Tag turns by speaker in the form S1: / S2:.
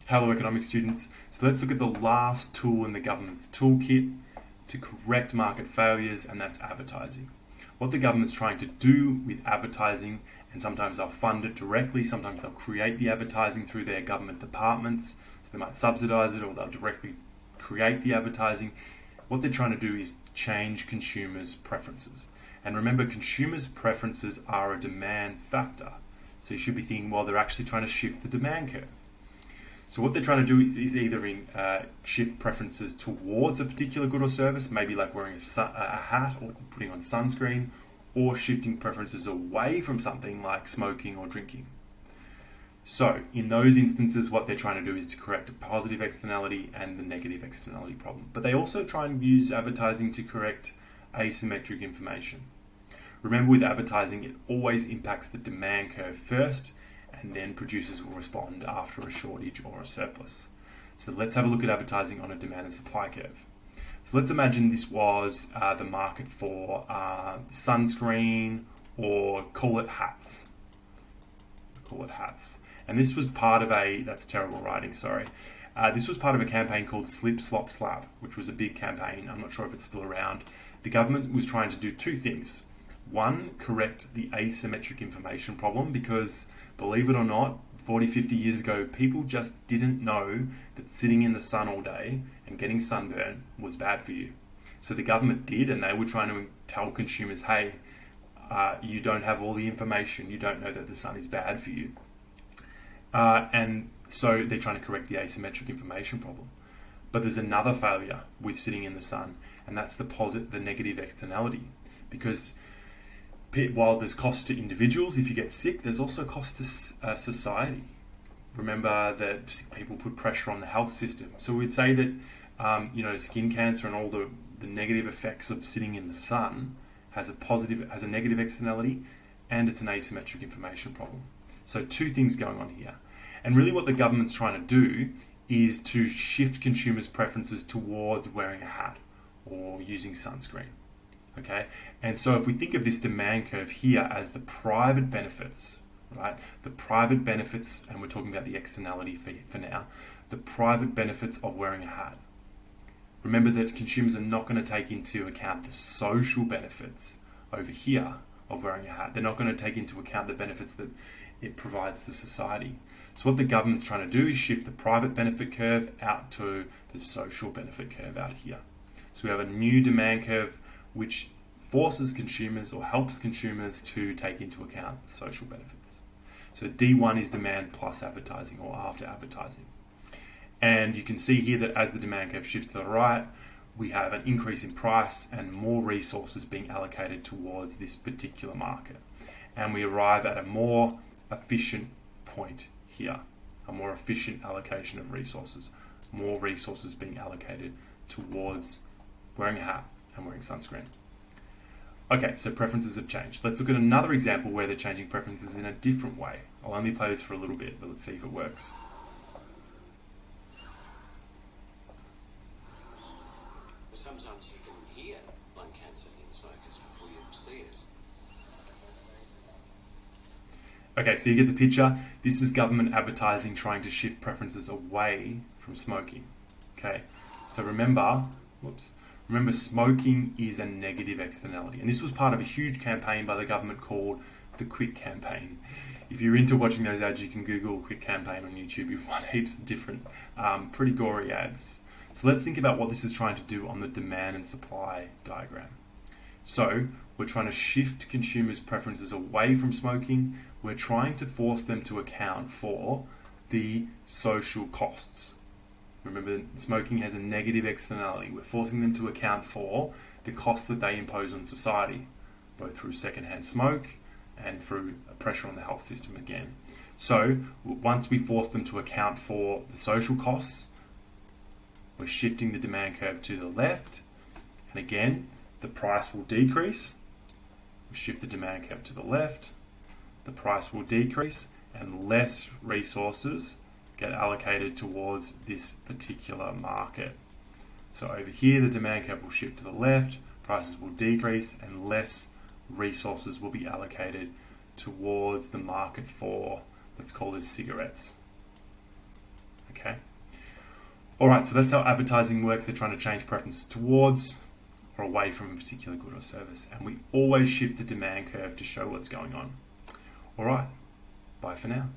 S1: Hello economics students. So let's look at the last tool in the government's toolkit to correct market failures, and that's advertising. What the government's trying to do with advertising, and sometimes they'll fund it directly, sometimes they'll create the advertising through their government departments, so they might subsidise it or they'll directly create the advertising. What they're trying to do is change consumers' preferences. And remember, consumers' preferences are a demand factor. So you should be thinking, well, they're actually trying to shift the demand curve. So what they're trying to do is either shift preferences towards a particular good or service, maybe like wearing a hat or putting on sunscreen, or shifting preferences away from something like smoking or drinking. So in those instances, what they're trying to do is to correct a positive externality and the negative externality problem. But they also try and use advertising to correct asymmetric information. Remember, with advertising, it always impacts the demand curve first, and then producers will respond after a shortage or a surplus. So let's have a look at advertising on a demand and supply curve. So let's imagine this was the market for sunscreen, or call it hats. And this was part of that's terrible writing, sorry. This was part of a campaign called Slip, Slop, Slap, which was a big campaign. I'm not sure if it's still around. The government was trying to do two things. One, correct the asymmetric information problem, because believe it or not, 40, 50 years ago, people just didn't know that sitting in the sun all day and getting sunburn was bad for you. So the government did, and they were trying to tell consumers, hey, you don't have all the information, you don't know that the sun is bad for you. And so they're trying to correct the asymmetric information problem. But there's another failure with sitting in the sun, and that's the negative externality. Because while there's cost to individuals if you get sick, there's also cost to society. Remember that sick people put pressure on the health system. So we'd say that skin cancer and all the negative effects of sitting in the sun has a negative externality, and it's an asymmetric information problem. So two things going on here. And really what the government's trying to do is to shift consumers' preferences towards wearing a hat or using sunscreen. Okay, and so if we think of this demand curve here as the private benefits, right? The private benefits, and we're talking about the externality for now, the private benefits of wearing a hat. Remember that consumers are not going to take into account the social benefits over here of wearing a hat. They're not going to take into account the benefits that it provides to society. So what the government's trying to do is shift the private benefit curve out to the social benefit curve out here. So we have a new demand curve which forces consumers or helps consumers to take into account the social benefits. So D1 is demand plus advertising, or after advertising. And you can see here that as the demand curve shifts to the right, we have an increase in price and more resources being allocated towards this particular market. And we arrive at a more efficient point here, a more efficient allocation of resources, more resources being allocated towards wearing a hat and wearing sunscreen. Okay, so preferences have changed. Let's look at another example where they're changing preferences in a different way. I'll only play this for a little bit, but let's see if it works.
S2: Sometimes you can hear lung cancer in smokers before you see it.
S1: Okay, so you get the picture. This is government advertising trying to shift preferences away from smoking. Okay, so remember, smoking is a negative externality. And this was part of a huge campaign by the government called the Quit Campaign. If you're into watching those ads, you can Google Quit Campaign on YouTube. You'll find heaps of different, pretty gory ads. So let's think about what this is trying to do on the demand and supply diagram. So we're trying to shift consumers' preferences away from smoking. We're trying to force them to account for the social costs. Remember, smoking has a negative externality. We're forcing them to account for the costs that they impose on society, both through secondhand smoke and through pressure on the health system again. So once we force them to account for the social costs, we're shifting the demand curve to the left. And again, the price will decrease. We shift the demand curve to the left. The price will decrease and less resources get allocated towards this particular market. So over here, the demand curve will shift to the left, prices will decrease, and less resources will be allocated towards the market for, let's call this cigarettes. Okay. All right, so that's how advertising works. They're trying to change preferences towards or away from a particular good or service. And we always shift the demand curve to show what's going on. All right, bye for now.